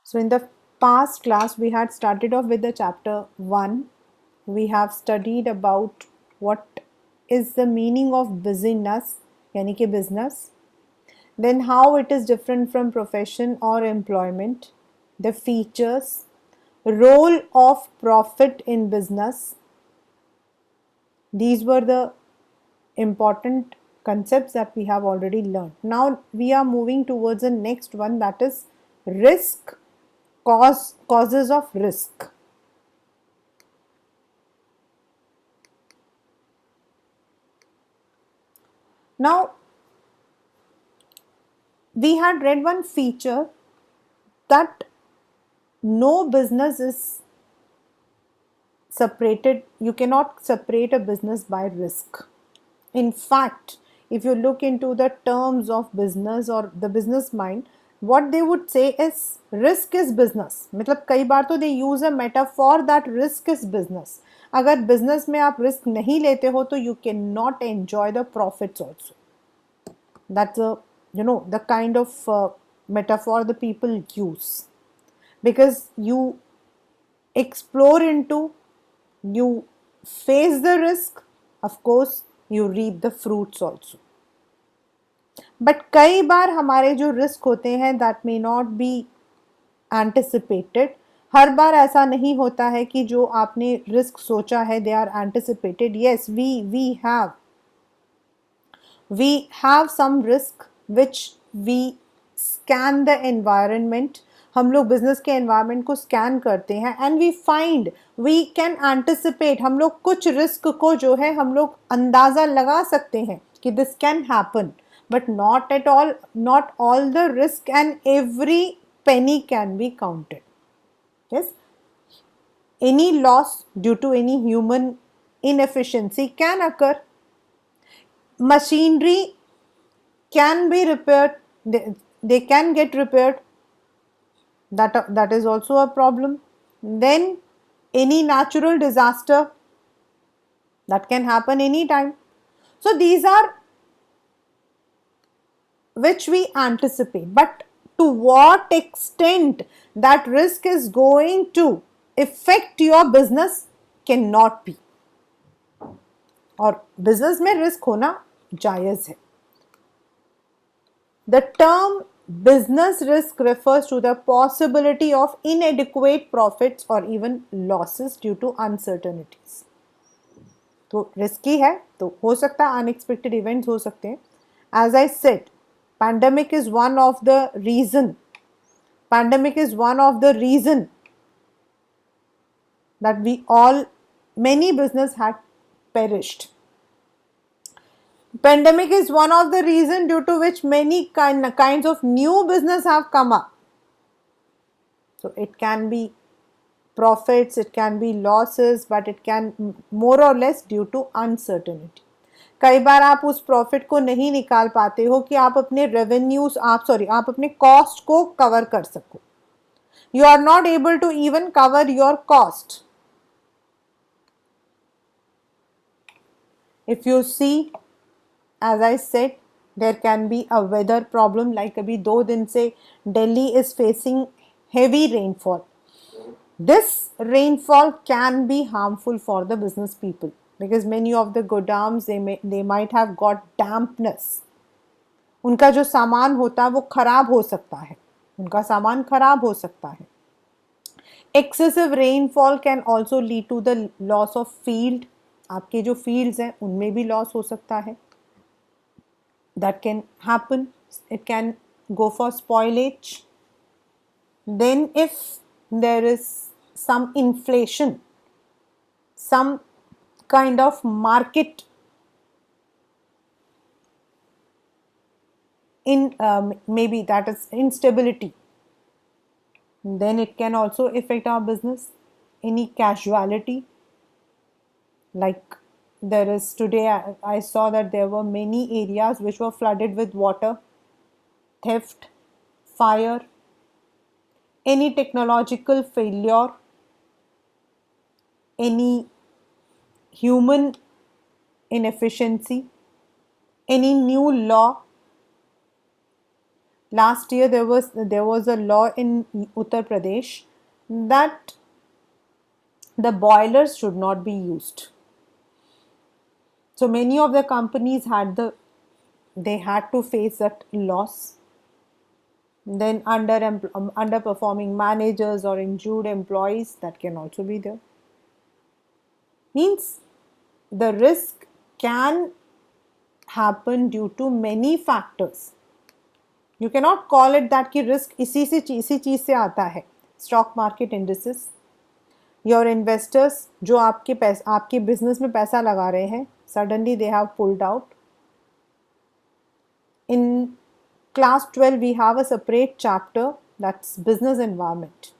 So in the past class, we had started off with the chapter 1. We have studied about what is the meaning of busyness, yani कि business. Then how it is different from profession or employment, the features, role of profit in business. These were the important concepts that we have already learned. Now we are moving towards the next one, that is risk, causes of risk. Now we had read one feature that no business is separated, you cannot separate a business by risk. In fact, if you look into the terms of business or the business mind, what they would say is risk is business. मतलब कई बार तो they use a metaphor that risk is business. अगर business में आप risk नहीं लेते हो तो you cannot enjoy the profits also. That's a, the kind of metaphor the people use, because you explore into, you face the risk, of course you reap the fruits also. But कई बार हमारे जो risk होते हैं that may not be anticipated. हर बार ऐसा नहीं होता है कि जो आपने रिस्क सोचा है they are anticipated. Yes, we have some risk which we scan the environment. हम लोग बिजनेस के एनवायरनमेंट को स्कैन करते हैं and we find we can anticipate. हम लोग कुछ रिस्क को जो है हम लोग अंदाजा लगा सकते हैं कि this can happen, but not at all, not all the risk and every penny can be counted. Yes, any loss due to any human inefficiency can occur. Machinery can be repaired, they can get repaired, that is also a problem. Then any natural disaster that can happen anytime. So these are which we anticipate, but to what extent that risk is going to affect your business cannot be. और business में risk होना जायज है. The term business risk refers to the possibility of inadequate profits or even losses due to uncertainties. तो risky है तो हो सकता है अनएक्सपेक्टेड इवेंट्स हो सकते हैं. As I said, pandemic is one of the reason, pandemic is one of the reason that we all, many business had perished. Pandemic is one of the reason due to which many kinds of new business have come up. So it can be profits, it can be losses, but it can more or less due to uncertainty. कई बार आप उस profit को नहीं निकाल पाते हो कि आप अपने रेवेन्यूज आप अपने कॉस्ट को कवर कर सको. You are not able to even cover your cost. If you see, as I said, there can be a weather problem. Like अभी 2 दिन से Delhi is facing heavy rainfall. This rainfall can be harmful for the business people because many of the godams they might have got dampness. उनका जो सामान होता है वो खराब हो सकता है, उनका सामान खराब हो सकता है. Excessive rainfall can also lead to the loss of field. आपके जो fields हैं उनमें भी loss हो सकता है. That can happen. It can go for spoilage. Then if there is some inflation, some kind of market in maybe that is instability, then it can also affect our business. Any casualty, like there is today, I saw that there were many areas which were flooded with water, theft, fire, any technological failure, any human inefficiency, any new law. Last year there was a law in Uttar Pradesh that the boilers should not be used. So many of the companies they had to face that loss. Then underperforming managers or injured employees, that can also be there. Means the risk can happen due to many factors. You cannot call it that कि risk इसी चीज से आता है. Stock market indices, your investors जो आपके business में पैसा लगा रहे हैं, suddenly they have pulled out. In class 12 we have a separate chapter, that's business environment.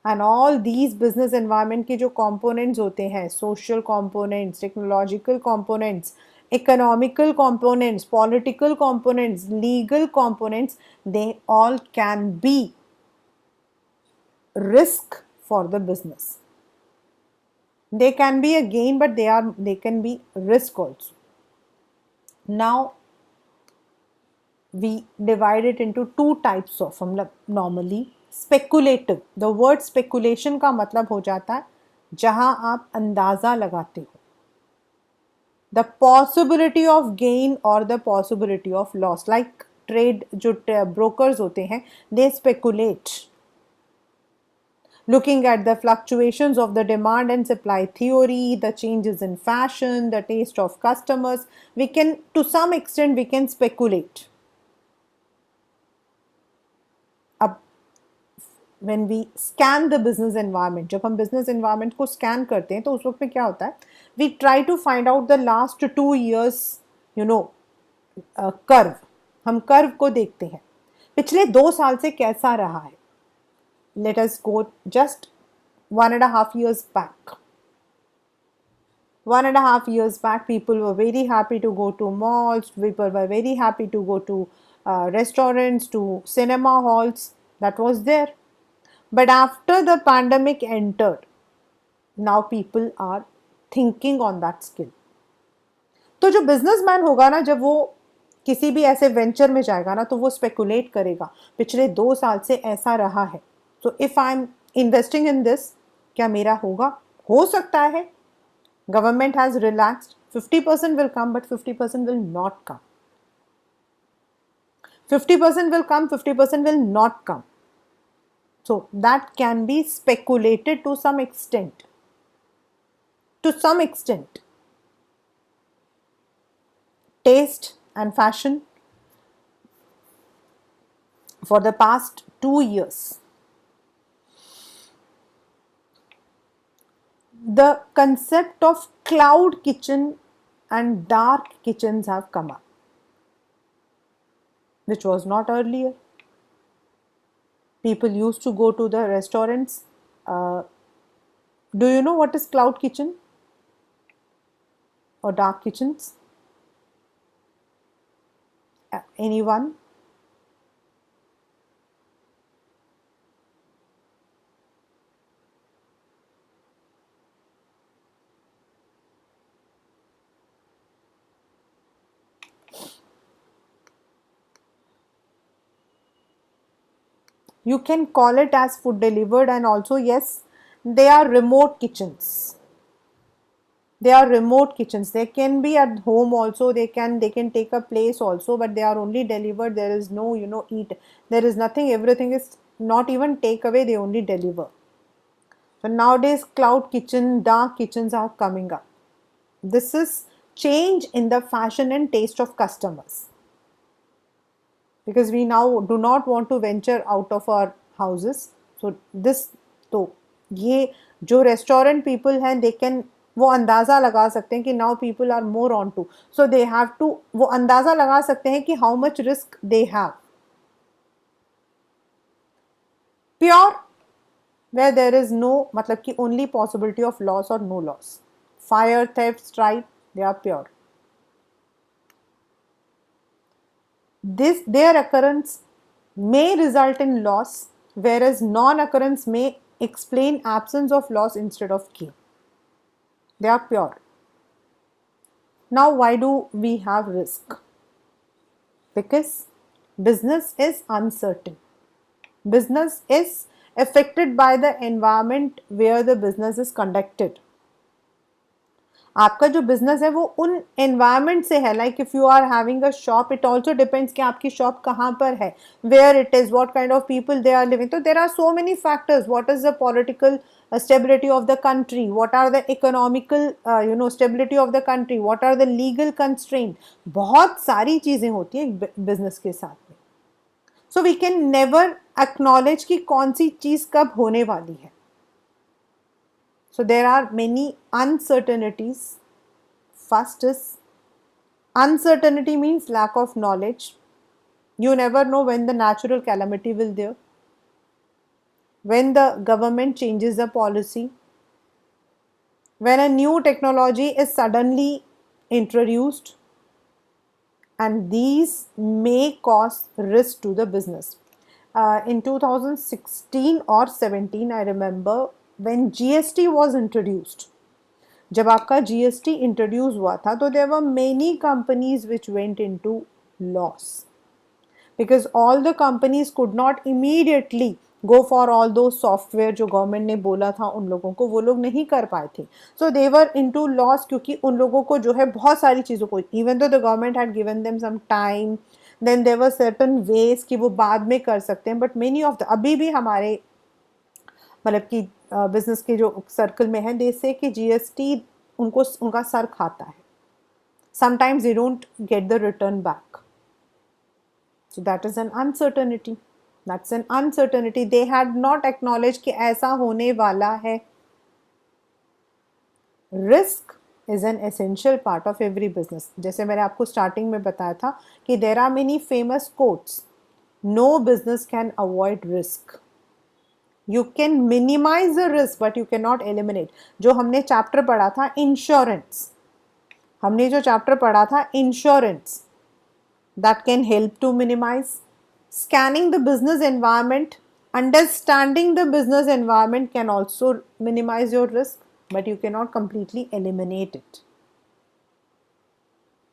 And all these business environment के जो components होते हैं, social components, technological components, economical components, political components, legal components, they all can be risk for the business. They can be a gain, but they can be risk also. Now we divide it into two types of normally speculative. The word speculation का मतलब हो जाता है जहां आप अंदाजा लगाते हो, the possibility of gain or the possibility of loss. Like trade जो brokers होते हैं, they speculate looking at the fluctuations of the demand and supply theory, the changes in fashion, the taste of customers. We can, to some extent, we can speculate. अब when we scan the business environment, जब हम business environment को scan करते हैं तो उस वक्त में क्या होता है, we try to find out the last 2 years, you know, curve. हम curve को देखते हैं पिछले 2 साल से कैसा रहा है. Let us go just 1.5 years back. 1.5 years back, people were very happy to go to malls, people were very happy to go to restaurants, to cinema halls. That was there. But after the pandemic entered, now people are thinking on that skill. तो जो businessman होगा ना, जब वो किसी भी ऐसे venture में जाएगा ना, तो वो स्पेकुलेट करेगा पिछले 2 साल से ऐसा रहा है, तो if I am investing in this, क्या मेरा होगा? हो सकता है. Government has relaxed, 50% will come but 50% will not come. 50% will come, 50% will not come. So that can be speculated to some extent. To some extent. Taste and fashion for the past 2 years. The concept of cloud kitchen and dark kitchens have come up, which was not earlier. People used to go to the restaurants. Do you know what is cloud kitchen or dark kitchens? Anyone? You can call it as food delivered, and also yes, they are remote kitchens. They are remote kitchens. They can be at home also. They can take a place also, but they are only delivered. There is no eat. There is nothing. Everything is not even take away. They only deliver. So nowadays cloud kitchen, dark kitchens are coming up. This is change in the fashion and taste of customers, because we now do not want to venture out of our houses. So this, तो ये जो restaurant people हैं, they can वो अंदाज़ा लगा सकते हैं कि now people are more on to, so they have to, वो अंदाज़ा लगा सकते हैं कि how much risk they have. Pure, where there is no, मतलब कि only possibility of loss or no loss. Fire, theft, strike, they are pure. Their occurrence may result in loss, whereas non-occurrence may explain absence of loss instead of gain. They are pure. Now, why do we have risk? Because business is uncertain. Business is affected by the environment where the business is conducted. आपका जो business है वो उन environment से है. Like if you are having a shop, it also depends कि आपकी shop कहाँ पर है, where it is, what kind of people they are living. तो there are so many factors. What is the political stability of the country, what are the economical stability of the country, what are the legal constraints. बहुत सारी चीजें होती हैं business के साथ में. So we can never acknowledge कि कौन सी चीज कब होने वाली है. So there are many uncertainties. First is uncertainty means lack of knowledge. You never know when the natural calamity will there, when the government changes the policy, when a new technology is suddenly introduced, and these may cause risk to the business. In 2016 or 17, I remember when GST was introduced. जब आपका GST introduce हुआ था तो there were many companies which went into loss because all the companies could not immediately go for all those software जो government ने बोला था उन लोगों को, वो लोग नहीं कर पाए थे. सो दे वर इनटू लॉस क्योंकि उन लोगों को जो है बहुत सारी चीज़ों को, even though the government had given them some time, then there were certain ways कि वो बाद में कर सकते हैं. बट मेनी ऑफ द अभी भी हमारे मतलब कि बिजनेस के जो सर्कल में है दे से कि GST उनको उनका सर खाता है. Sometimes they don't get the return back. So that is an uncertainty. That's an uncertainty. They had not acknowledge कि ऐसा होने वाला है. Risk is an essential part of every business. जैसे मैंने आपको स्टार्टिंग में बताया था कि there are many famous quotes. No business can avoid risk. You can minimize the risk but you cannot eliminate. जो हमने चैप्टर पढ़ा था इंश्योरेंस, हमने जो चैप्टर पढ़ा था insurance, that can help to minimize. Scanning the business environment, understanding the business environment can also minimize your risk, but you cannot completely eliminate it.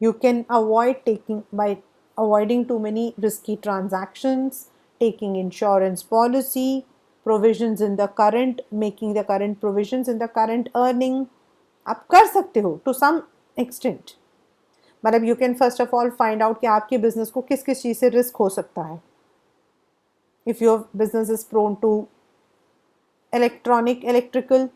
You can avoid by avoiding too many risky transactions, taking insurance policy, provisions in the current, making the current provisions in the current earning. आप कर सकते हो to some extent. मतलब you can first of all find out कि आपके business को किस किस चीज़ से risk हो सकता है. If your business is prone to electrical,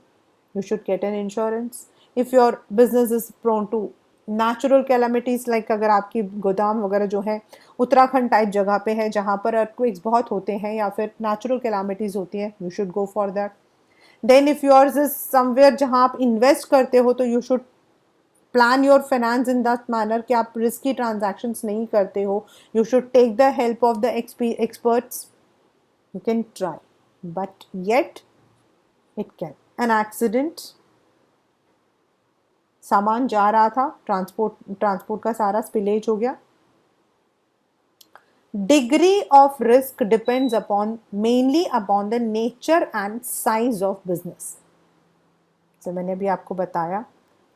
you should get an insurance. If your business is prone to natural calamities, like अगर आपकी गोदाम वगैरह जो है उत्तराखंड टाइप जगह पे है जहाँ पर अर्थक्वेक्स बहुत होते हैं या फिर नेचुरल कैलामिटीज़ होती हैं, you should go for that. Then if yours is somewhere जहाँ आप इन्वेस्ट करते हो तो you should plan your finance in that manner कि आप रिस्की ट्रांजैक्शंस नहीं करते हो. You should take the help of the experts. You can try but yet it can an accident. सामान जा रहा था, ट्रांसपोर्ट का सारा स्पिलेज हो गया. Degree of risk depends upon mainly upon the nature and size of business. तो मैंने भी आपको बताया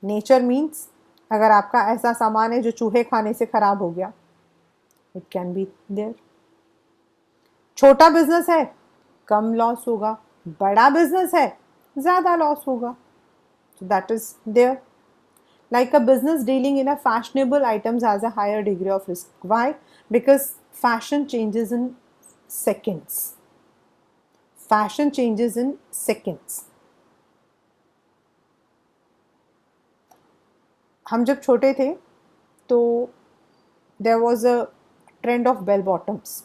नेचर मीन्स अगर आपका ऐसा सामान है जो चूहे खाने से खराब हो गया, इट कैन बी देयर. छोटा बिजनेस है कम लॉस होगा, बड़ा बिजनेस है ज़्यादा लॉस होगा. So that is there. Like a business dealing in a fashionable items has a higher degree of risk. Why? Because fashion changes in seconds. Fashion changes in seconds. हम जब छोटे थे तो there was a trend of bell bottoms.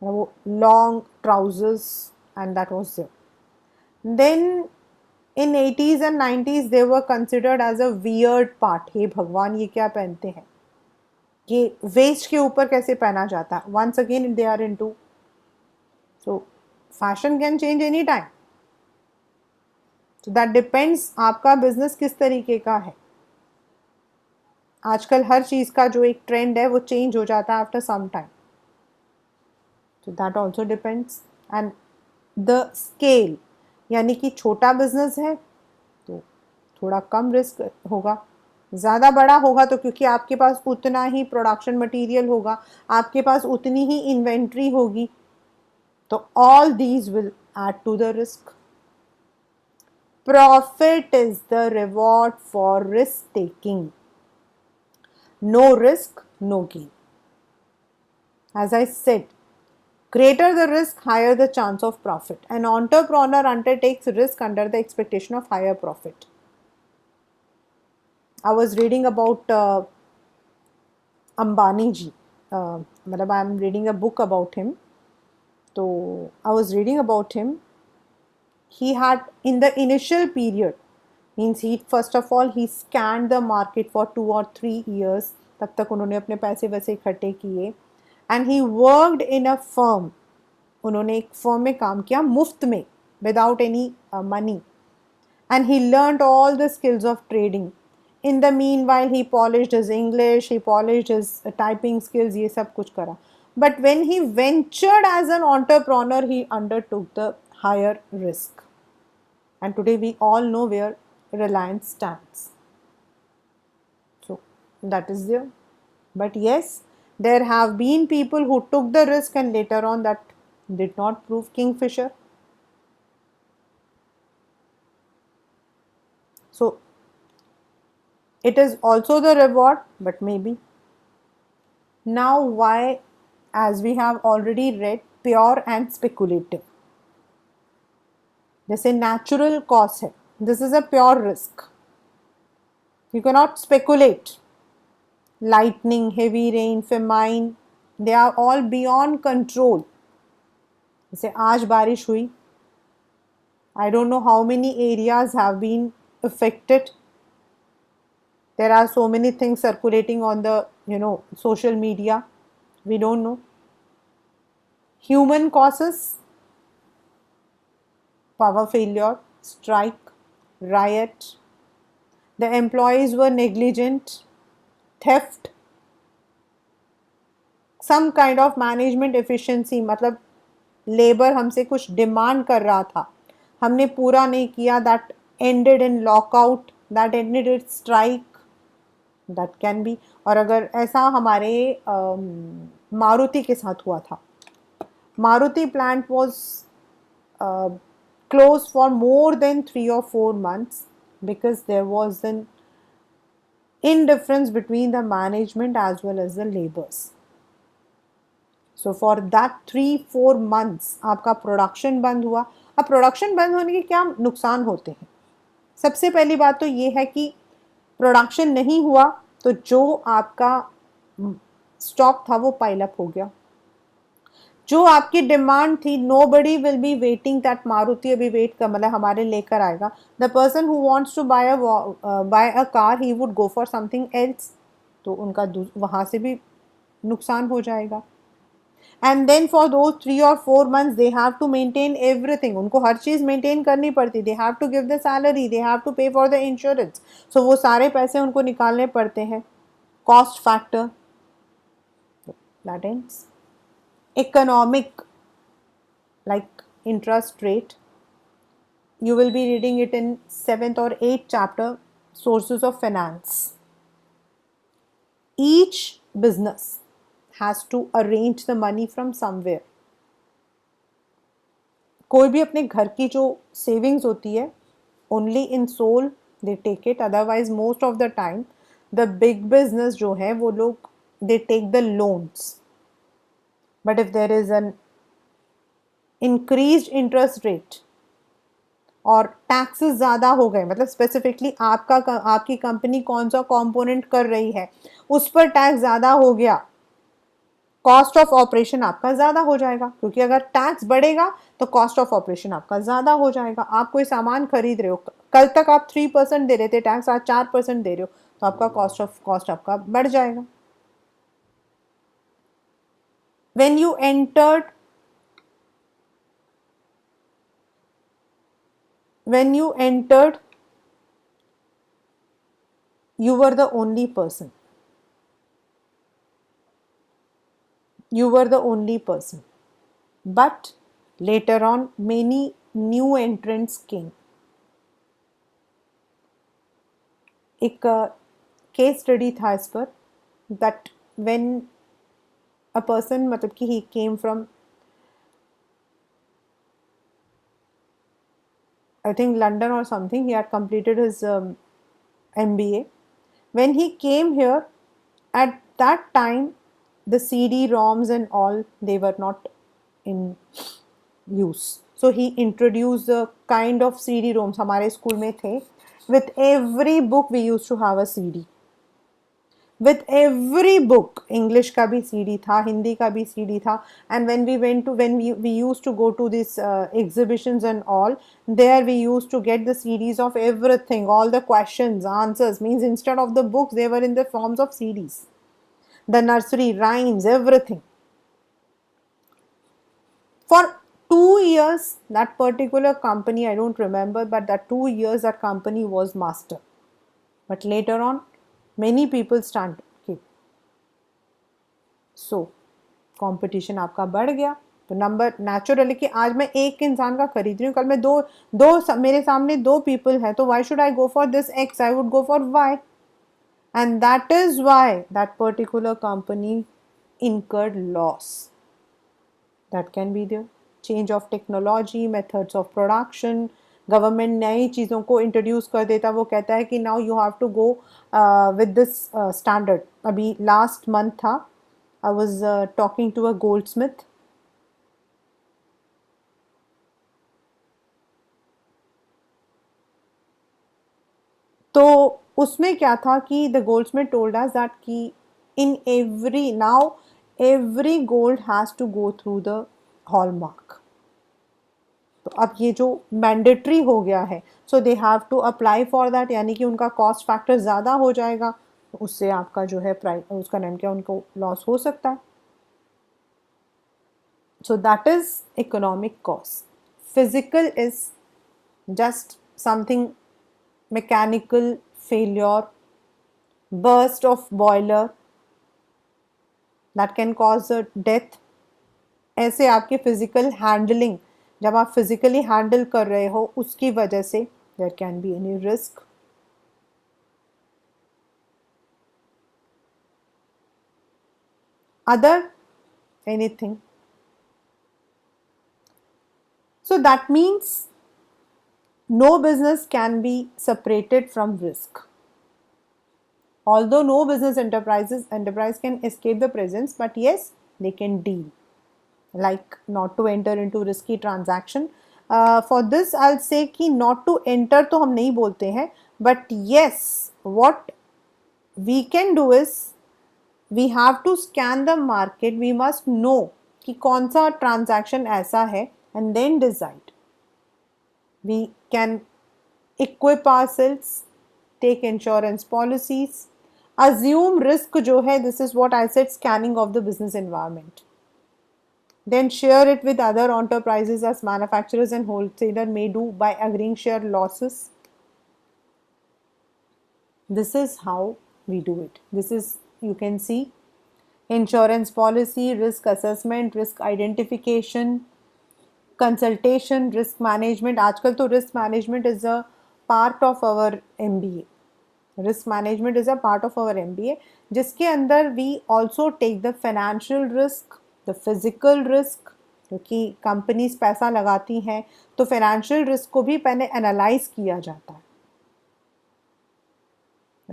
वो long trousers and that was there. Then in 80s and 90s they were considered as a weird part. हे भगवान ये क्या पहनते हैं, ये वेस्ट के ऊपर कैसे पहना जाता है. Once again they are into, so fashion can change any time. So that depends आपका बिजनेस किस तरीके का है. आजकल हर चीज़ का जो एक ट्रेंड है वो चेंज हो जाता है after some time. So that also depends. And the scale, यानी कि छोटा बिजनेस है तो थोड़ा कम रिस्क होगा. ज़्यादा बड़ा होगा तो क्योंकि आपके पास उतना ही प्रोडक्शन मटेरियल होगा, आपके पास उतनी ही इन्वेंट्री होगी, तो all these will add to the risk. Profit is the reward for risk taking. No risk, no gain. As I said, greater the risk, higher the chance of profit. An entrepreneur undertakes risk under the expectation of higher profit. I was reading about Ambani ji. I am reading a book about him. So I was reading about him. He had, in the initial period, means he first of all he scanned the market for 2 or 3 years. तब तक उन्होंने अपने पैसे वैसे इकट्ठे किए. And he worked in a firm. उन्होंने एक फर्म में काम किया मुफ्त में, without any money. And he learned all the skills of trading. In the meanwhile, he polished his English, he polished his typing skills, ये सब कुछ करा. But when he ventured as an entrepreneur, he undertook the higher risk. And today we all know where Reliance stands. So that is there. But yes, there have been people who took the risk and later on that did not prove kingfisher. So it is also the reward, but maybe. Now why, as we have already read, pure and speculative. जैसे natural cause है, this is a pure risk. You cannot speculate. Lightning, heavy rain, famine, they are all beyond control. जैसे आज बारिश हुई, I don't know how many areas have been affected. There are so many things circulating on the social media. We don't know. Human causes, power failure, strike, riot. The employees were negligent, theft, some kind of management efficiency. मतलब labour हमसे कुछ demand कर रहा था, हमने पूरा नहीं किया, that ended in lockout, that ended in strike. That can be. और अगर ऐसा हमारे मारुति के साथ हुआ था, Maruti plant was closed for more than 3 or 4 months because there was an indifference between the management as well as the laborers. So for that 3-4 months आपका production बंद हुआ. अब प्रोडक्शन बंद होने के क्या नुकसान होते हैं? सबसे पहली बात तो ये है कि प्रोडक्शन नहीं हुआ तो जो आपका स्टॉक था वो पाइलअप हो गया. जो आपकी डिमांड थी, nobody will be waiting that Maruti अभी वेट कर, मतलब हमारे लेकर आएगा. The person who wants to buy a car, he would go for something else. तो उनका वहाँ से भी नुकसान हो जाएगा. And then for those 3 or 4 months they have to maintain everything. उनको हर चीज़ मेंटेन करनी पड़ती. They have to give the salary, they have to pay for the insurance. So वो सारे पैसे उनको निकालने पड़ते हैं. Cost factor, that ends. Economic, like interest rate, you will be reading it in 7th or 8th chapter, sources of finance. Each business has to arrange the money from somewhere. कोई भी अपने घर की जो सेविंग्स होती है, only in sole they take it, otherwise most of the time the big business जो है वो लोग they take the loans. But if there is an increased interest rate और टैक्सेस ज़्यादा हो गए, मतलब स्पेसिफिकली आपकी कंपनी कौन सा कंपोनेंट कर रही है उस पर टैक्स ज़्यादा हो गया, कॉस्ट ऑफ ऑपरेशन आपका ज़्यादा हो जाएगा. क्योंकि अगर टैक्स बढ़ेगा तो कॉस्ट ऑफ ऑपरेशन आपका ज़्यादा हो जाएगा. आप कोई सामान खरीद रहे हो, कल तक आप 3% दे रहे थे टैक्स, आज 4% दे रहे हो, तो आपका कॉस्ट आपका बढ़ जाएगा. When you entered you were the only person. But later on many new entrants came. एक केस स्टडी था इस पर, दैट व्हेन अ पर्सन, मतलब कि he came from I think London और something, he had completed his MBA. When he came here, at that time the CD-ROMs and all, they were not in use. So he introduced a kind of CD-ROMs, हमारे school में थे. With every book we used to have a CD. With every book, English का भी CD था, हिंदी का भी CD था. And when we used to go to these exhibitions and all, there we used to get the CDs of everything, all the questions, answers. Means instead of the books, they were in the forms of CDs. The nursery rhymes, everything. For 2 years, that particular company, I don't remember, but that 2 years that company was master. But later on, many people started. So competition आपका बढ़ गया, तो number naturally कि आज मैं एक इंसान का खरीद रही हूँ, कल मैं मेरे सामने दो पीपल है, तो why should I go for this X, I would go for Y. And that is why that particular company incurred loss. That can be there. Change of technology, methods of production, government नई चीज़ों को introduce कर देता, वो कहता है कि now you have to go with this standard. अभी लास्ट मंथ था, I was talking to a goldsmith. तो उसमें क्या था कि the goldsmith told us that कि in every now every gold has to go through the hallmark. तो अब ये जो मैंडेटरी हो गया है, so they have to apply for that, यानी कि उनका कॉस्ट फैक्टर ज़्यादा हो जाएगा, तो उससे आपका जो है प्राइस, उसका नाम क्या, उनको लॉस हो सकता है. So that is economic cost. Physical is just something mechanical failure, burst of boiler that can cause a death. ऐसे आपके फिजिकल हैंडलिंग, जब आप फिजिकली हैंडल कर रहे हो उसकी वजह से there can be any risk. Other anything. So that means no business can be separated from risk. Although no business enterprise can escape the presence, but yes, they can deal. Like not to enter into risky transaction. For this, I'll say कि not to enter तो हम नहीं बोलते हैं, but yes, what we can do is we have to scan the market. We must know कि कौन सा transaction ऐसा है, and then decide. We can equip ourselves, take insurance policies, assume risk जो है, this is what I said, scanning of the business environment. Then share it with other enterprises as manufacturers and wholesaler may do by agreeing share losses. This is how we do it. This is, you can see, insurance policy, risk assessment, risk identification, consultation, risk management. आजकल तो risk management is a part of our MBA. Risk management is a part of our MBA, जिसके अंदर we also take the financial risk, the physical risk, क्योंकि companies पैसा लगाती हैं तो financial risk को भी पहले एनालाइज किया जाता है,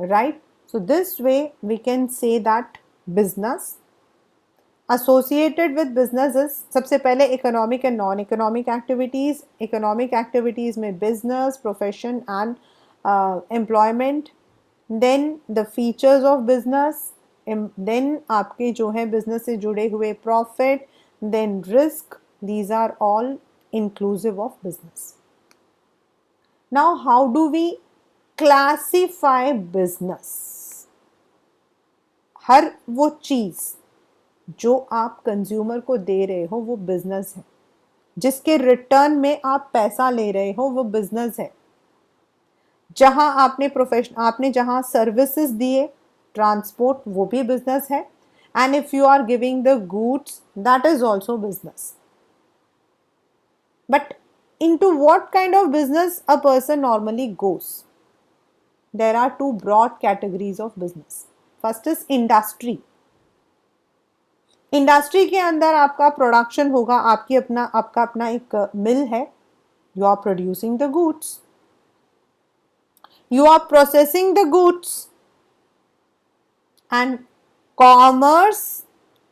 right. So this way we can say that business associated with businesses, सबसे पहले economic and non economic activities. Economic activities में business, profession and employment. Then the features of business, then आपके जो है बिजनेस से जुड़े हुए profit, then risk. These are all inclusive of business. Now how do we classify business? हर वो चीज़ जो आप कंज्यूमर को दे रहे हो वो बिजनेस है, जिसके रिटर्न में आप पैसा ले रहे हो वो बिजनेस है. जहां आपने जहां सर्विसेज दिए, ट्रांसपोर्ट, वो भी बिजनेस है. And if you are giving the goods, that is also business. But into what kind of business a person normally goes? there are two broad categories of business. First is industry. Industry के अंदर आपका production होगा, आपका अपना एक mill है, you are producing the goods, you are processing the goods, and commerce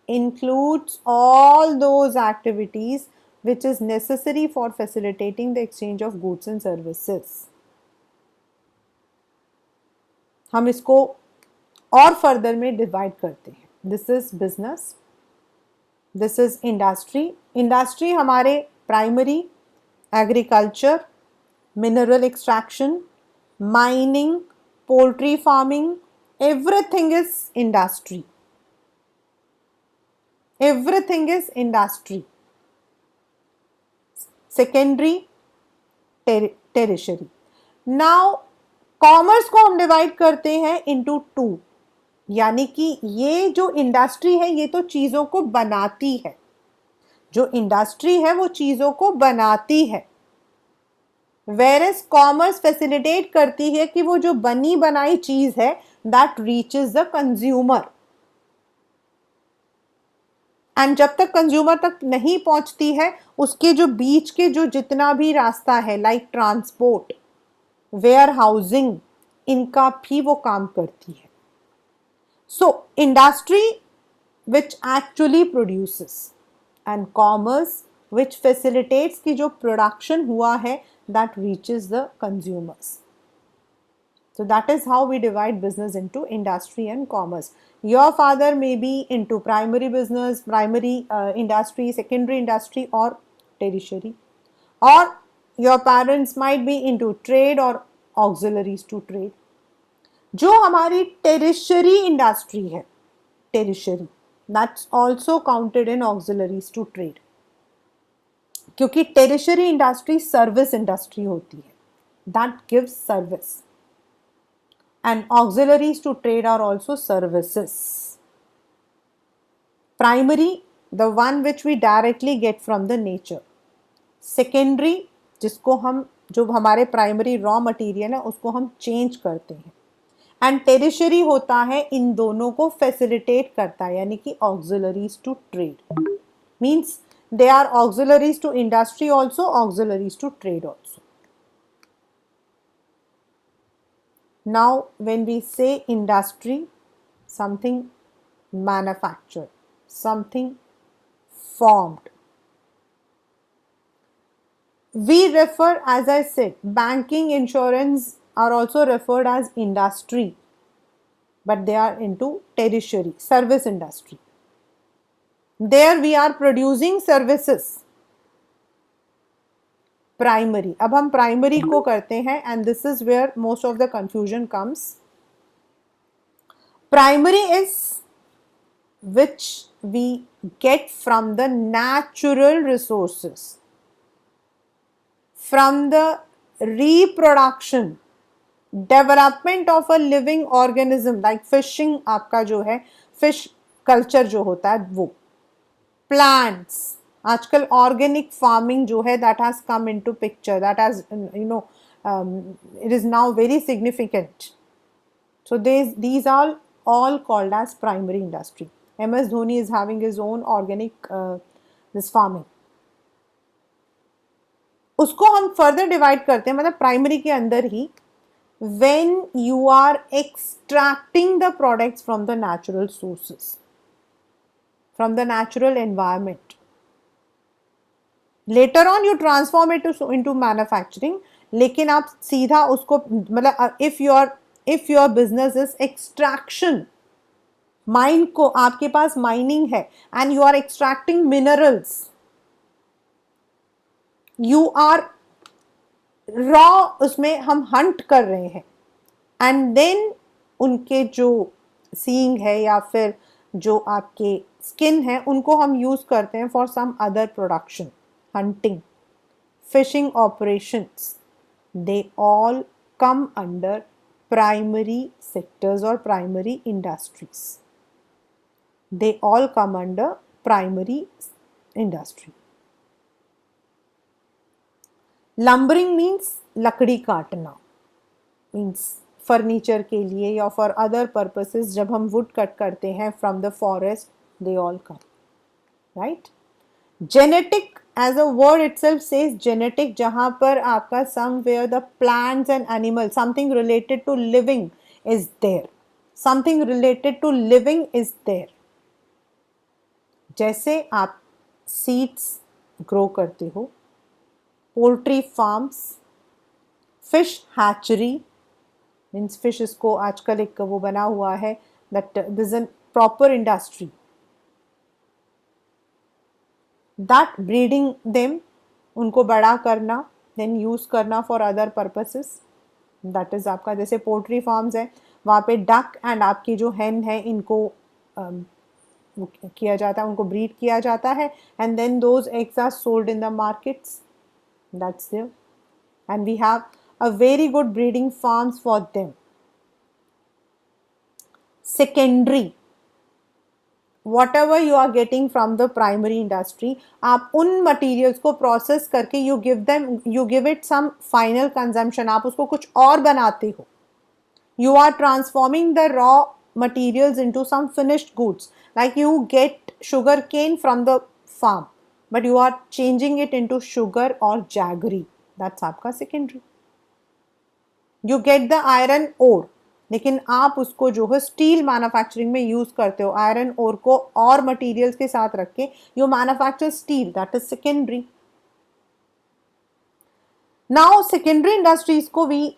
includes all those activities which is necessary for facilitating the exchange of goods and services. हम इसको और फर्दर में डिवाइड करते हैं. This is business, this is industry. Industry हमारे primary agriculture, mineral extraction, mining, poultry farming, everything is industry. Everything is industry. Secondary, tertiary. Now, commerce को हम divide करते हैं into two. यानी कि ये जो इंडस्ट्री है ये तो चीज़ों को बनाती है. जो इंडस्ट्री है वो चीज़ों को बनाती है. Whereas कॉमर्स फैसिलिटेट करती है कि वो जो बनी बनाई चीज है that reaches the consumer, and जब तक कंज्यूमर तक नहीं पहुंचती है उसके जो बीच के जो जितना भी रास्ता है, लाइक ट्रांसपोर्ट, वेयर हाउसिंग, इनका भी वो काम करती है. So industry which actually produces and commerce which facilitates कि जो प्रोडक्शन हुआ है that reaches the consumers. So that is how we divide business into industry and commerce. Your father may be into primary business, primary industry, secondary industry or tertiary, or your parents might be into trade or auxiliaries to trade. जो हमारी tertiary industry है, tertiary, that's also counted in auxiliaries to trade. क्योंकि tertiary industry service industry होती है, that gives service, and auxiliaries to trade are also services. Primary, the one which we directly get from the nature. Secondary, जिसको हम, जो हमारे primary raw material है उसको हम चेंज करते हैं. एंड टेरिशरी होता है इन दोनों को फैसिलिटेट करता है, यानी कि auxiliaries to trade. Means they are auxiliaries to industry also, auxiliaries to trade also. Now when we say industry, something manufactured, something formed. We refer, as I said, banking, insurance are also referred as industry, but they are into tertiary, service industry. There we are producing services. Primary. अब हम primary को करते हैं and this is where most of the confusion comes. Primary is which we get from the natural resources, from the reproduction, development of a living organism like fishing. आपका जो है fish culture जो होता है वो, plants, आजकल organic farming जो है that has come into picture, that has it is now very significant. So these are all called as primary industry. MS Dhoni is having his own organic this farming. उसको हम further divide करते हैं, मतलब primary के अंदर ही, when you are extracting the products from the natural sources, from the natural environment. Later on you transform it into manufacturing, लेकिन आप सीधा उसको, मतलब if your business is extraction, mine को, आपके पास माइनिंग है and you are extracting minerals, you are raw, उसमें हम हंट कर रहे हैं, and then उनके जो सींग है या फिर जो आपके स्किन है उनको हम यूज करते हैं for some other production, hunting, fishing operations. They all come under primary sectors और primary industries. They all come under primary industry. Lumbering means लकड़ी काटना, मीन्स फर्नीचर के लिए या फॉर अदर पर्पसेस जब हम वुड कट करते हैं from the forest, they all come, right. Genetic as a word itself says genetic, जहां पर आपका somewhere the plants and animal, something related to living is there, something related to living is there. जैसे आप seeds grow करते हो, poultry farms, fish hatchery, means fish, इसको आजकल एक वो बना हुआ है that this an proper industry, that breeding them, उनको बड़ा करना, देन यूज़ करना for other purposes, that is आपका। जैसे पोल्ट्री फार्म्स है, वहाँ पे डक एंड आपकी जो हैन है, इनको किया जाता है, उनको ब्रीड किया जाता है, and then those eggs are sold in the markets, that's there, and we have a very good breeding farms for them. Secondary, whatever you are getting from the primary industry, आप उन materials को process करके you give it some final consumption, आप उसको कुछ और बनाते हो, you are transforming the raw materials into some finished goods, like you get sugar cane from the farm but you are changing it into sugar or jaggery, that's आपका secondary. You get the iron ore, लेकिन आप उसको जो है steel manufacturing में use करते हो, iron ore को और मटेरियल्स के साथ रख के you manufacture steel, that is secondary. Now secondary industries को वी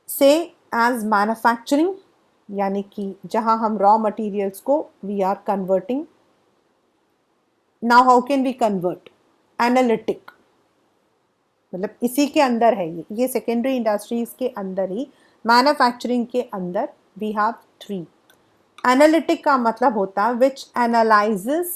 से एज मैन्युफैक्चरिंग, यानी कि जहां हम रॉ मटेरियल्स को we are converting. Now how can we convert? Analytic, मतलब इसी के अंदर है ये सेकेंडरी इंडस्ट्रीज के अंदर ही, मैन्युफैक्चरिंग के अंदर वी हैव 3। एनालिटिक का मतलब होता है which analyses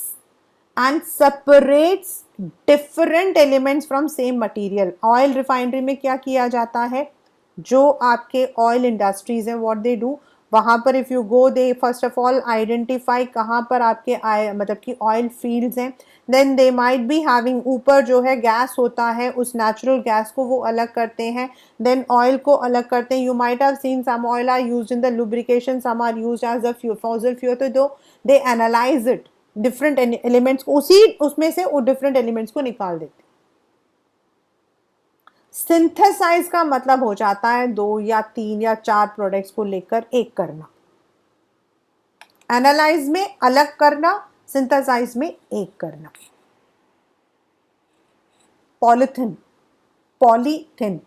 and separates different elements from same material. Oil refinery में क्या किया जाता है, जो आपके ऑयल इंडस्ट्रीज हैं, व्हाट दे डू, वहाँ पर if you go they first of all identify कहाँ पर आपके मतलब कि ऑयल फील्ड्स हैं, then they might be having, ऊपर जो है गैस होता है, उस नेचुरल गैस को वो अलग करते हैं, देन ऑयल को अलग करते हैं। You might have seen some oil are used in the lubrication, some are used as a fossil fuel, तो though they analyse it, different elements, उसी उसमें से वो डिफरेंट एलिमेंट्स को निकाल देते। सिंथेसाइज का मतलब हो जाता है 2 या 3 या 4 प्रोडक्ट्स को लेकर एक करना, एनालाइज में अलग करना, सिंथेसाइज में एक करना। Polythene, polythene,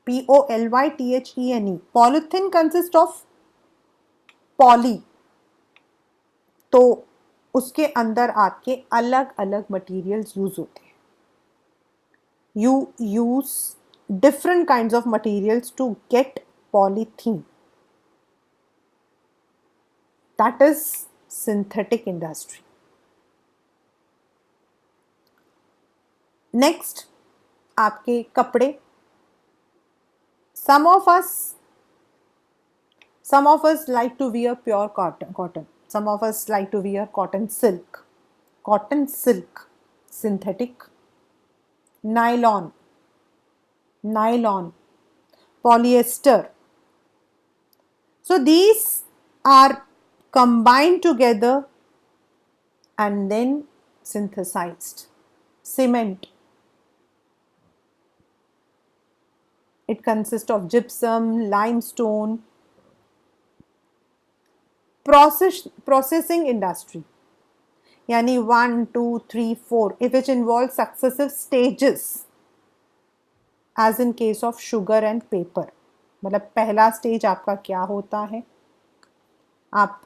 POLYTHENE, polythene consist of poly, तो उसके अंदर आपके अलग अलग मटेरियल्स यूज होते हैं। You use different kinds of materials to get polythene. That is synthetic industry. Next, आपके कपड़े। Some of us like to wear pure cotton. Some of us like to wear cotton silk. Cotton silk, synthetic. Nylon, polyester. So these are combined together and then synthesized. Cement, it consists of gypsum, limestone. Processing industry, यानी 1, 2, 3, 4, which involves successive stages, as in case of sugar and paper. मतलब पहला stage आपका क्या होता है, आप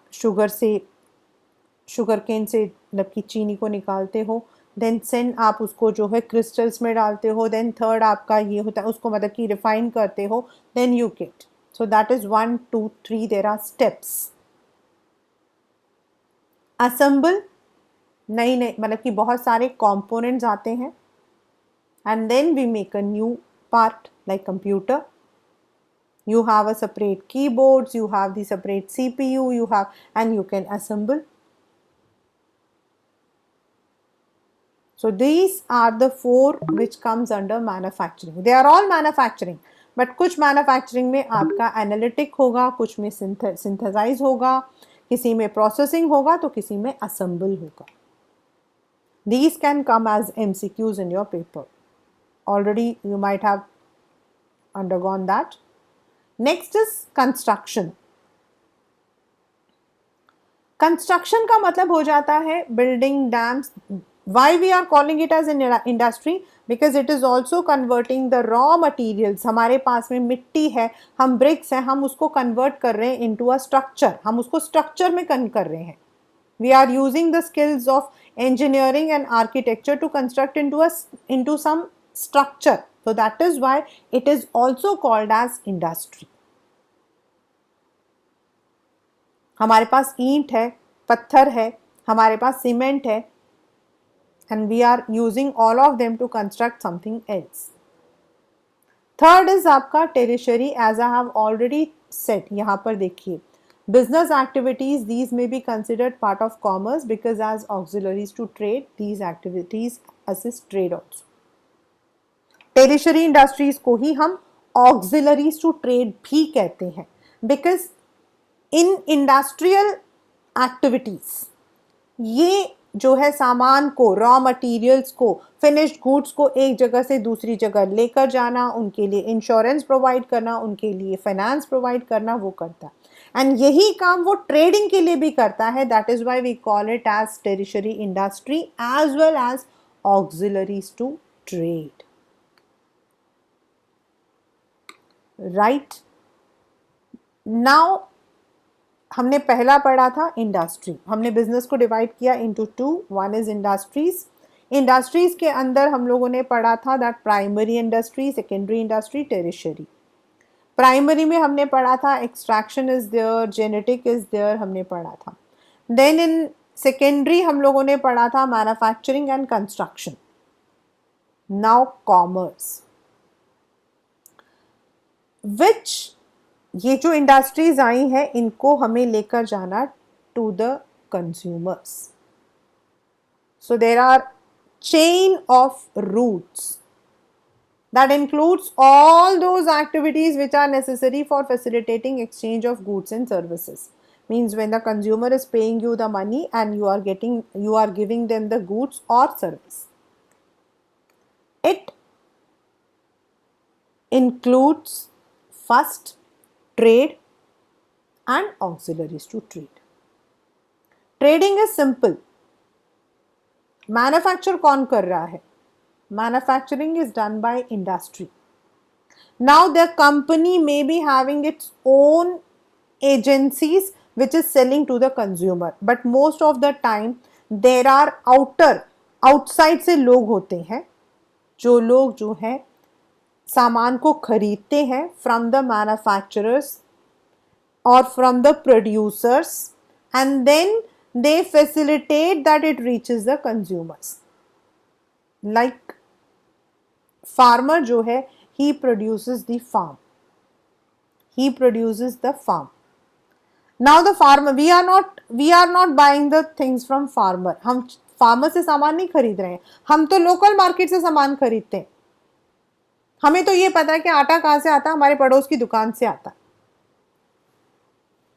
sugar cane से मतलब कि चीनी को निकालते हो, देन सेन आप उसको जो है क्रिस्टल्स में डालते हो, देन थर्ड आपका ये होता है, उसको मतलब कि रिफाइन करते हो, then you get, so that is 1, 2, 3, there are steps. Assemble, नई मतलब कि बहुत सारे कंपोनेंट्स आते हैं, and then we make a new part, like computer, you have a separate keyboards, you have the separate CPU, you have, and you can assemble. So these are the 4 which comes under manufacturing. They are all manufacturing, but कुछ manufacturing में आपका analytic होगा, कुछ में synthesise होगा, किसी में processing होगा, तो किसी में असेंबल होगा. These can come as MCQs in your paper. Already you might have undergone that. Next is construction. Construction का मतलब हो जाता है building, dams. Why we are calling it as an industry? Because it is also converting the raw materials. हमारे पास में मिट्टी है, हम ब्रिक्स हैं, हम उसको कन्वर्ट कर रहे हैं इनटू अ स्ट्रक्चर. हम उसको स्ट्रक्चर में कर रहे हैं. We are using the skills of engineering and architecture to construct into some structure. So that is why it is also called as industry. हमारे पास ईंट है, पत्थर है, हमारे पास सीमेंट है, and we are using all of them to construct something else. Third is आपका tertiary, as I have already said. यहाँ पर देखिए, business activities, these may be considered part of commerce because as auxiliaries to trade, these activities assist trade also. Tertiary industries को ही हम auxiliaries to trade भी कहते हैं because in industrial activities ये जो है सामान को, रॉ मटेरियल्स को, फिनिश्ड गुड्स को एक जगह से दूसरी जगह लेकर जाना, उनके लिए इंश्योरेंस प्रोवाइड करना, उनके लिए फाइनेंस प्रोवाइड करना, वो करता है. एंड यही काम वो ट्रेडिंग के लिए भी करता है. That is why we call it as tertiary industry as well as auxiliaries to trade. Right now हमने पहला पढ़ा था इंडस्ट्री. हमने बिजनेस को डिवाइड किया into two. One is industries. Industries के अंदर हम लोगों ने पढ़ा था that primary industry, secondary industry, tertiary. Primary में हमने पढ़ा था extraction is there, genetic is there, हमने पढ़ा था. देन इन सेकेंडरी हम लोगों ने पढ़ा था manufacturing and construction. Now commerce, which ये जो इंडस्ट्रीज आई हैं इनको हमें लेकर जाना to the consumers. So there are chain of routes that includes all those activities which are necessary for facilitating exchange of goods and services. Means when the consumer is paying you the money and you are giving them the goods or service. It includes first trade and auxiliaries to trade. Trading is simple. Manufacture कौन कर रहा है? Manufacturing is done by industry. Now the company may be having its own agencies which is selling to the consumer, but most of the time there are outside से लोग होते हैं जो लोग जो है सामान को खरीदते हैं from the manufacturers or from the producers, and then they facilitate that it reaches the consumers. Like farmer जो है, he produces the farm. He produces the farm. Now the farmer, we are not buying the things from farmer. हम farmer से सामान नहीं खरीद रहे हैं, हम तो local market से सामान खरीदते हैं. हमें तो ये पता है कि आटा कहाँ से आता है, हमारे पड़ोस की दुकान से आता है,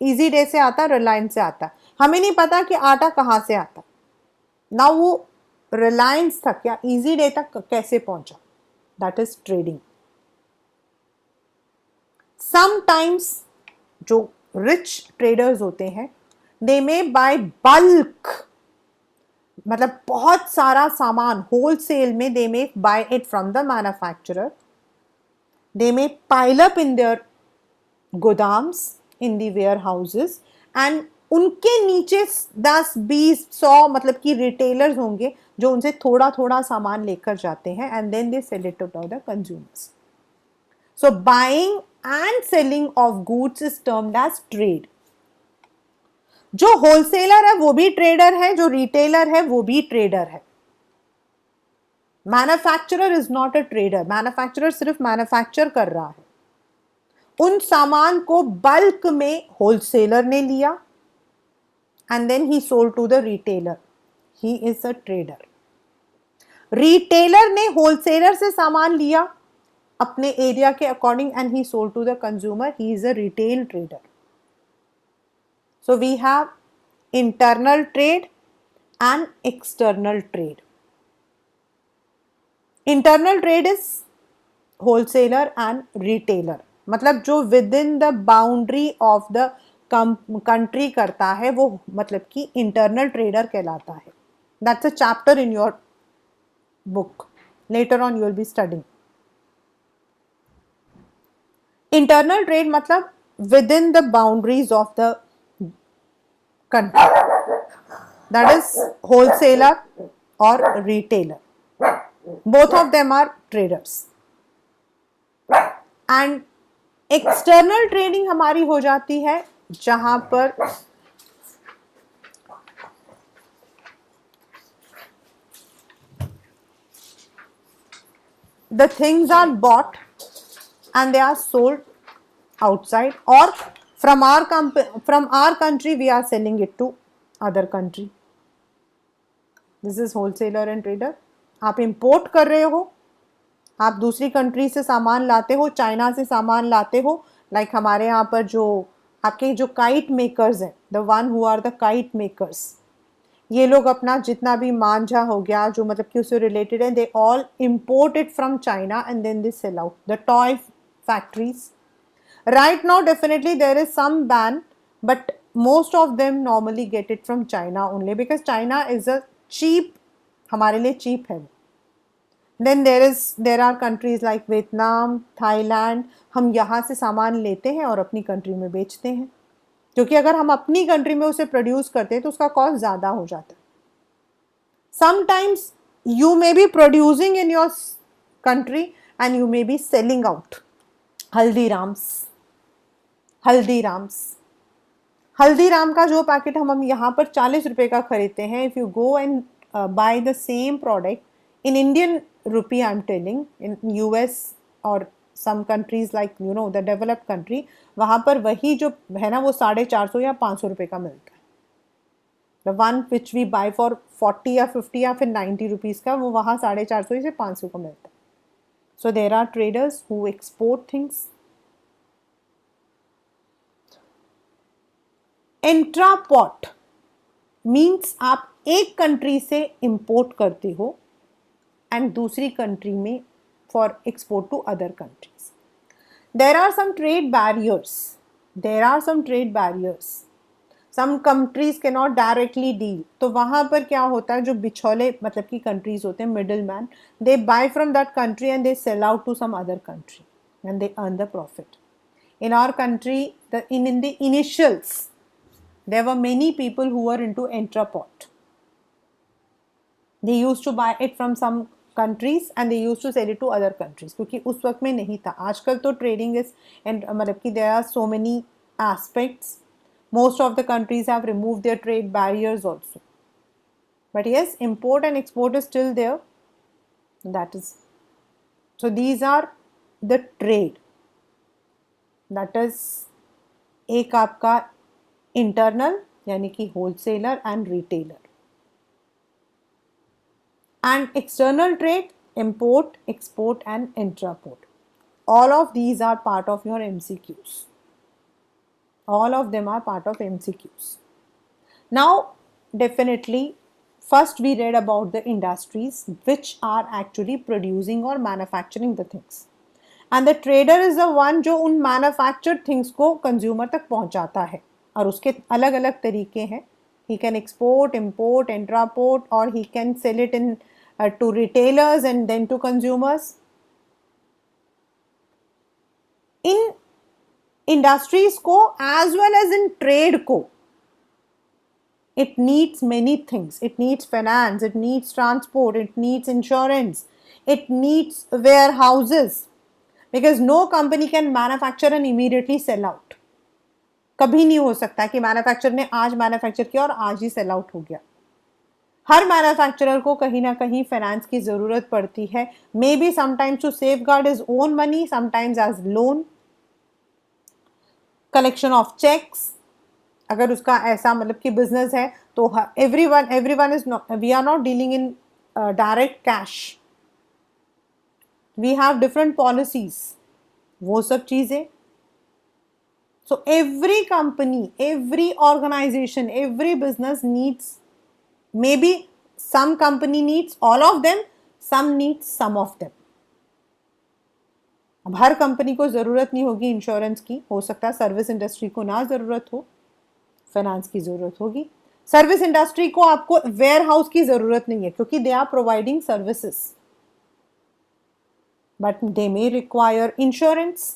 इजी डे से आता है, रिलायंस से आता है. हमें नहीं पता कि आटा कहाँ से आता. ना वो रिलायंस तक या इजी डे तक कैसे पहुंचा. That is trading. Sometimes जो rich traders होते हैं, they may buy bulk, मतलब बहुत सारा सामान wholesale में they may buy it from the manufacturer. They may pile up in their godams, in the warehouses, and उनके नीचे 10, 20, 100 मतलब कि रिटेलर्स होंगे जो उनसे थोड़ा थोड़ा सामान लेकर जाते हैं and then they sell it to the consumers. So buying and selling of goods is termed as trade. जो होलसेलर है वो भी ट्रेडर है, जो रिटेलर है वो भी ट्रेडर है. Manufacturer is not a trader. Manufacturer सिर्फ मैन्युफैक्चर कर रहा है. उन सामान को बल्क में होलसेलर ने लिया and then he sold to the retailer. He is a trader. Retailer ने होलसेलर से सामान लिया अपने एरिया के according and he sold to the consumer. He is a retail trader. So we have internal trade and external trade. Internal trade is wholesaler and retailer, मतलब जो within the boundary of the country करता है वो मतलब कि internal trader कहलाता है. That's a chapter in your book. Later on you will be studying. Internal trade मतलब within the boundaries of the country. That is wholesaler और retailer. Both of them are traders. And external trading हमारी हो जाती है जहां पर the things are bought and they are sold outside, or from our country we are selling it to other country. This is wholesaler and trader. आप import कर रहे हो, आप दूसरी कंट्री से सामान लाते हो, चाइना से सामान लाते हो. लाइक हमारे यहाँ पर जो आपके जो काइट मेकर्स हैं, the one who are the kite makers, ये लोग अपना जितना भी मांझा हो गया जो मतलब कि उससे रिलेटेड है, they all import it from China and then they sell out. The toy factories right now definitely there is some ban, but most of them normally get it from China only because China is a cheap, हमारे लिए cheap है. Then there are countries like Vietnam, Thailand. हम यहाँ से सामान लेते हैं और अपनी कंट्री में बेचते हैं, क्योंकि अगर हम अपनी कंट्री में उसे प्रोड्यूस करते हैं तो उसका कॉस्ट ज़्यादा हो जाता है. Sometimes you may be producing in your country and you may be selling out. Haldiram का जो पैकेट हम यहाँ पर 40 रुपए का खरीदते हैं, if you go and buy the same product in Indian rupee, I am telling, in US और some countries like you know the developed country, वहाँ पर वही जो है ना वो 450 या 500 रुपए का मिलता है. The one which we buy for 40 या 50 या फिर 90 रुपीज़ का, वो वहाँ 450 से 500 का मिलता है. So there are traders who export things. Entrepot means आप एक कंट्री से इंपोर्ट करते हो एंड दूसरी कंट्री में for export to other countries. There are some trade barriers. Some countries के नॉट डायरेक्टली डील. तो वहाँ पर क्या होता है, जो बिछौले मतलब कि कंट्रीज होते हैं, middle man, they buy from that country and they sell out to some other country and they earn the profit. In our country, in the initials, there were many people who were into intrapot. They used to buy it from some countries and they used to sell it to other countries. क्योंकि उस वक्त में नहीं था. आजकल तो trading is and मतलब कि there are so many aspects. Most of the countries have removed their trade barriers also. But yes, import and export is still there. That is. So these are the trade. That is एक आपका internal यानी कि wholesaler and retailer, and external trade import, export and intraport. All of these are part of your MCQs. All of them are part of MCQs. Now definitely first we read about the industries which are actually producing or manufacturing the things. And the trader is the one जो उन manufactured things को consumer तक पहुंचाता है, और उसके अलग अलग तरीके हैं. ही कैन एक्सपोर्ट, इम्पोर्ट, इंट्रापोर्ट, और he can sell it into retailers and then to consumers. इन इंडस्ट्रीज को एज वेल एज इन ट्रेड को it needs many things. It needs finance, it needs transport, it needs insurance, it needs warehouses. Because no company can manufacture and immediately sell out. कभी नहीं हो सकता कि manufacture ने आज मैन्युफैक्चर किया और आज ही सेल आउट हो गया. हर मैन्युफैक्चरर को कहीं ना कहीं फाइनेंस की ज़रूरत पड़ती है. May be sometimes to safeguard is own money, sometimes as loan, collection of cheques. अगर उसका ऐसा मतलब कि बिजनेस है तो everyone is not, we are not dealing in direct cash. We have different policies, वो सब चीजें. So every company, every organisation, every business needs, may be some company needs all of them, some needs some of them. अब हर company को ज़रूरत नहीं होगी insurance की, हो सकता है सर्विस इंडस्ट्री को ना ज़रूरत हो, फाइनेंस की ज़रूरत होगी. सर्विस इंडस्ट्री को आपको वेयर हाउस की ज़रूरत नहीं है क्योंकि they are providing services, but they may require insurance.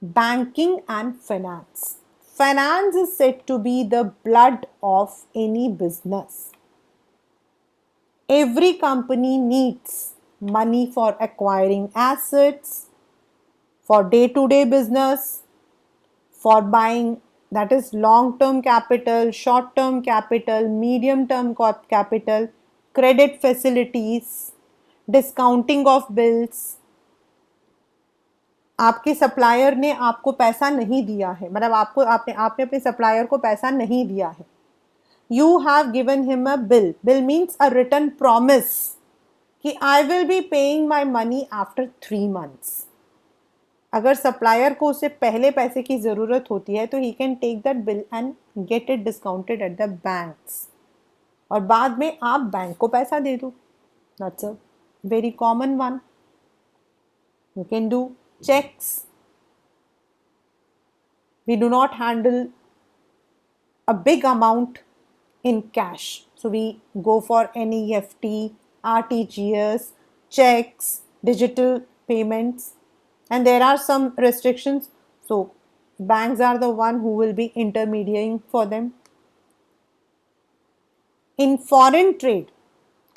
Banking and finance. Finance is said to be the blood of any business. Every company needs money for acquiring assets, for day-to-day business, for buying, that is long-term capital, short-term capital, medium-term capital, credit facilities, discounting of bills. आपके supplier ने आपको पैसा नहीं दिया है, मतलब आपने अपने सप्लायर को पैसा नहीं दिया है. You have given him a bill. Bill means a written promise कि I will be paying my money after 3 months. अगर सप्लायर को उससे पहले पैसे की ज़रूरत होती है तो he can take that bill and get it discounted at the banks, और बाद में आप बैंक को पैसा दे दो. That's a very common one. You can do checks. We do not handle a big amount in cash, so we go for NEFT, RTGS, checks, digital payments, and there are some restrictions, so banks are the one who will be intermediating for them. In foreign trade,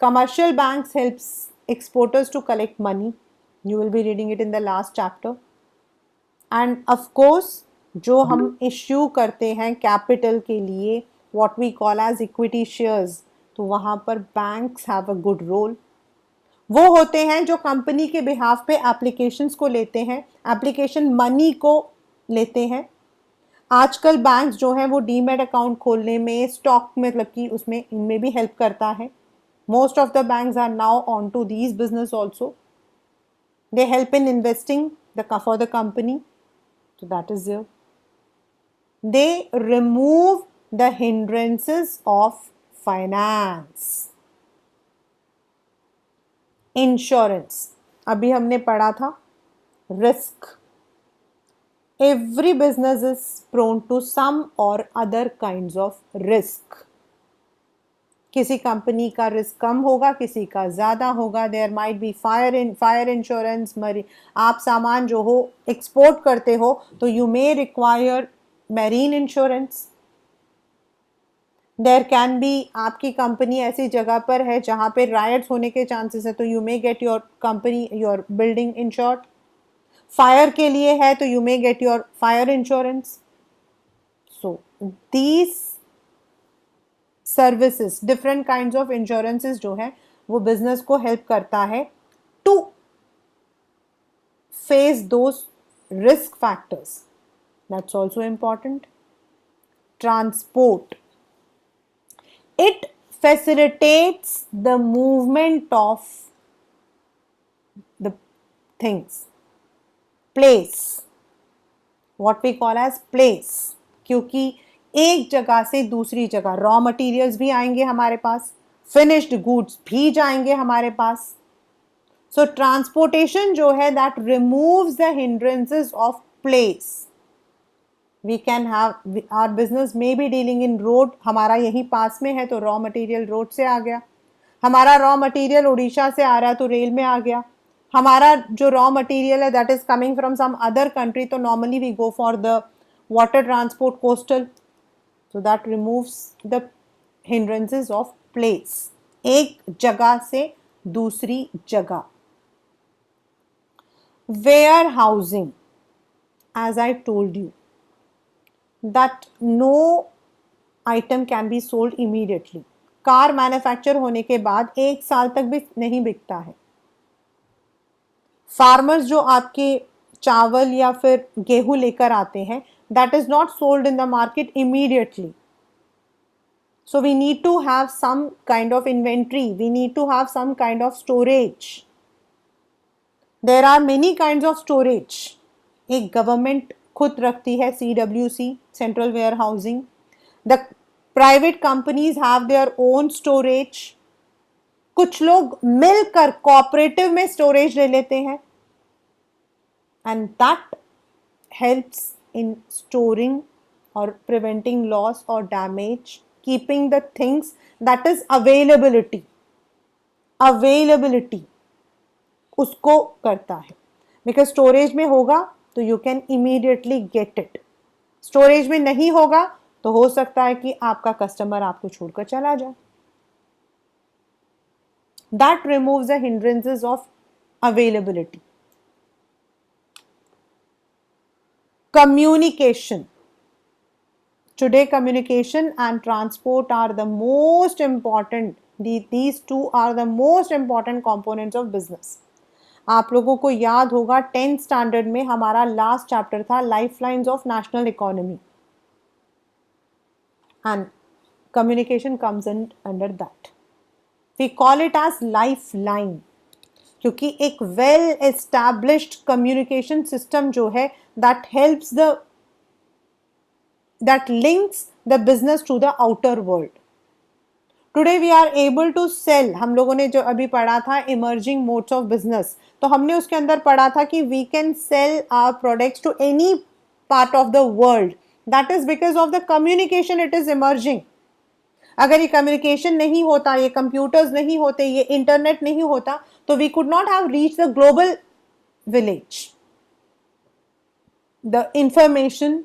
commercial banks helps exporters to collect money. You will be reading it in the last chapter. And of course, जो हम issue करते हैं capital के लिए, what we call as equity shares, तो वहाँ पर banks have a good role. वो होते हैं जो कंपनी के बिहाफ पे एप्लीकेशंस को लेते हैं, एप्लीकेशन मनी को लेते हैं. आजकल बैंक्स जो हैं वो डीमैट अकाउंट खोलने में, स्टॉक मतलब कि उसमें, इनमें भी हेल्प करता है. Most of the banks are now on to these business also. They help in investing for the company. So that is there. They remove the hindrances of finance. Insurance. अभी हमने पढ़ा था risk. Every business is prone to some or other kinds of risk. किसी company का risk कम होगा, किसी का ज़्यादा होगा. There might be fire insurance. आप सामान जो हो एक्सपोर्ट करते हो तो you may require marine insurance. There can be, आपकी कंपनी ऐसी जगह पर है जहाँ पे रायट्स होने के चांसेस है, तो you may get your company, your building insured. Fire के लिए है तो you may get your fire insurance. So these services, different kinds of insurances जो है वो बिजनेस को हेल्प करता है to face those risk factors. That's also important. Transport. It facilitates the movement of the things. Place, what we call as place, क्योंकि एक जगह से दूसरी जगह रॉ मटेरियल्स भी आएंगे हमारे पास, फिनिश्ड गुड्स भी जाएंगे हमारे पास. सो ट्रांसपोर्टेशन जो है that removes the hindrances of place. We can have, our business may be dealing in road, हमारा यहीं पास में है तो रॉ मटेरियल रोड से आ गया. हमारा रॉ मटेरियल उड़ीसा से आ रहा है तो रेल में आ गया. हमारा जो रॉ मटेरियल है that is coming from some other country, तो normally we go for the water transport, coastal. So that removes the hindrances of place, एक जगह से दूसरी जगह. Warehousing, as I told you that no item can be sold immediately. Car manufacture होने के बाद 1 साल तक भी नहीं बिकता है. फार्मर्स जो आपके चावल या फिर गेहूं लेकर आते हैं, that is not sold in the market immediately. So we need to have some kind of inventory, we need to have some kind of storage. There are many kind of storage. एक government खुद रखती है CWC, central warehousing. The private companies have their own storage. कुछ लोग मिलकर cooperative में storage ले लेते हैं, and that helps in storing और प्रिवेंटिंग लॉस और damage, keeping the things. That is availability. Availability उसको करता है, बिकॉज स्टोरेज में होगा तो you can immediately get it. Storage में नहीं होगा तो हो सकता है कि आपका कस्टमर आपको छोड़कर चला जाए. That removes the hindrances of availability. Communication. Today, communication and transport are the most important. These two are the most important components of business. आप लोगों को याद होगा 10th स्टैंडर्ड में हमारा लास्ट चैप्टर था lifelines of national economy, and communication comes under that. We call it as lifeline, क्योंकि एक वेल एस्टैब्लिश्ड कम्युनिकेशन सिस्टम जो है that helps that links the business to the outer world. Today we are able to sell. हम लोगों ने जो अभी पढ़ा था इमर्जिंग मोड्स ऑफ बिजनेस, तो हमने उसके अंदर पढ़ा था कि we can sell our products to any part of the world. That is because of the communication it is emerging. अगर ये कम्युनिकेशन नहीं होता, ये कंप्यूटर्स नहीं होते, ये इंटरनेट नहीं होता, तो we could not have reach the global village. The information,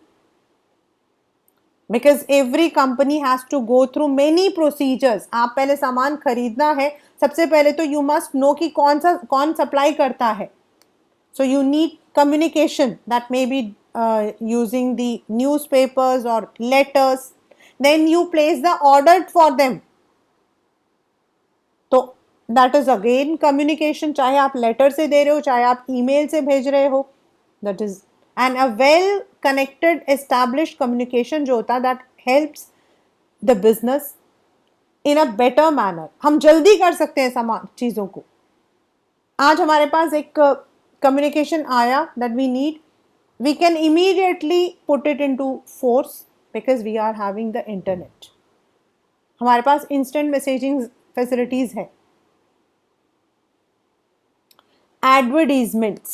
because every company has to go through many procedures. आप पहले सामान खरीदना है, सबसे पहले तो यू मस्ट नो कि कौन सप्लाई करता है. So you need communication that may be using the newspapers और letters. Then you place the order for them. तो that is again communication. चाहे आप लेटर से दे रहे हो, चाहे आप ईमेल से भेज रहे हो, that is, and a well connected established communication जो होता है that helps the business in a better manner. हम जल्दी कर सकते हैं सामान चीज़ों को. आज हमारे पास एक communication आया that we need, we can immediately put it into force because we are having the internet. हमारे पास instant messaging facilities है. Advertisements,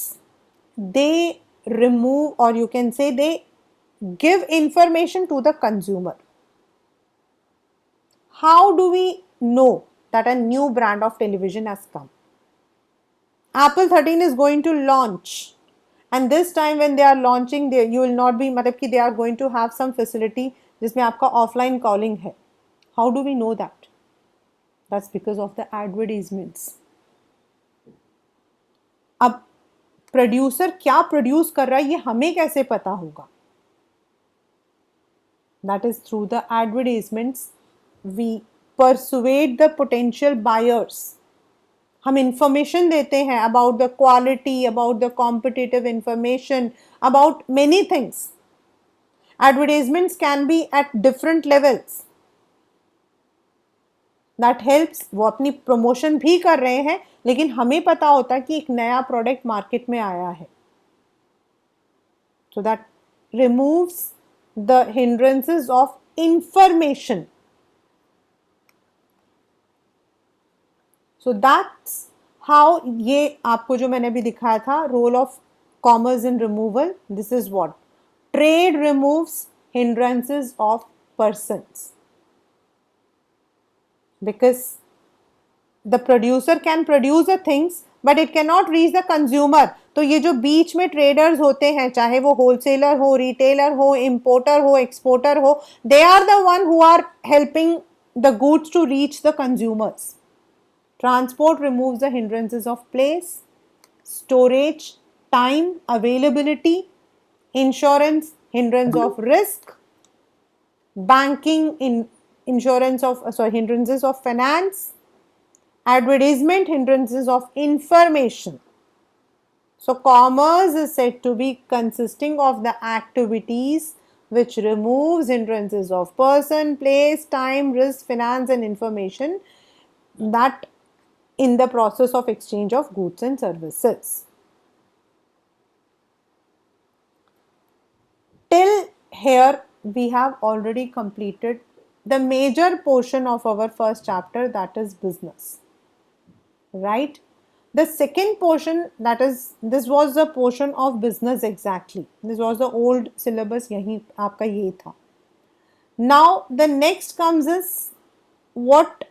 they remove, or you can say they give information to the consumer. How do we know that a new brand of television has come? Apple 13 is going to launch. And this time when they are launching, you will not be, मतलब कि they are going to have some facility जिसमें आपका offline calling है. How do we know that? That's because of the advertisements. अब producer क्या produce कर रहा है ये हमें कैसे पता होगा? That is through the advertisements we persuade the potential buyers. हम इंफॉर्मेशन देते हैं about the quality, about the competitive information, about many things. Advertisements can be at different levels. That helps. वो अपनी प्रमोशन भी कर रहे हैं, लेकिन हमें पता होता है कि एक नया प्रोडक्ट मार्केट में आया है. So that removes the hindrances of information. So that's how, ये आपको जो मैंने अभी दिखाया था role of commerce in removal, this is what trade removes hindrances of persons, because the producer can produce the things but it can not reach the consumer. तो ये जो बीच में ट्रेडर्स होते हैं, चाहे वो होलसेलर हो, रिटेलर हो, इंपोर्टर हो, एक्सपोर्टर हो, they are the one who are helping the goods to reach the consumers. Transport removes the hindrances of place, storage, time, availability, insurance, hindrance of risk, banking, hindrances of finance, advertisement, hindrances of information. So commerce is said to be consisting of the activities which removes hindrances of person, place, time, risk, finance and information that in the process of exchange of goods and services. here we have already completed the major portion of our first chapter, that is business, right? The second portion, that is, this was the portion of business exactly. This was the old syllabus, yahi aapka ye tha. Now the next comes is what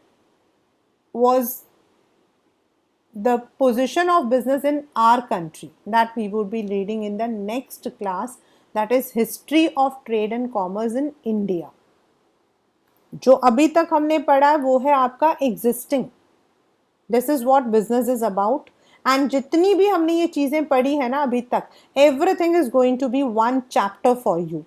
was the position of business in our country, that we would be reading in the next class, that is history of trade and commerce in India. जो अभी तक हमने पढ़ा है वो है आपका existing, this is what business is about, and जितनी भी हमने ये चीजें पढ़ी है ना अभी तक, everything is going to be one chapter for you,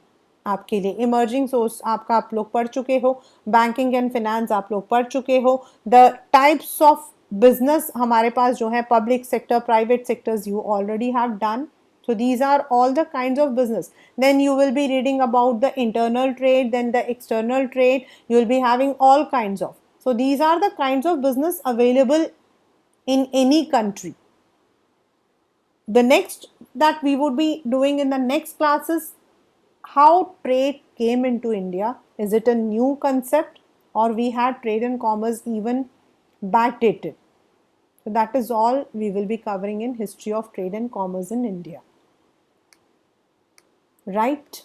आपके लिए। इमर्जिंग सोर्स आपका आप लोग पढ़ चुके हो, बैंकिंग एंड फिनेंस आप लोग पढ़ चुके हो, द टाइप्स ऑफ बिजनेस हमारे पास जो है, public sector, private sectors, you already have done. So these are all the kinds of business. Then you will be reading about the internal trade, then the external trade. You will be having all kinds of. So these are the kinds of business available in any country. The next that we would be doing in the next class is how trade came into India. Is it a new concept, or we had trade and commerce even backdated? So that is all we will be covering in history of trade and commerce in India. Right?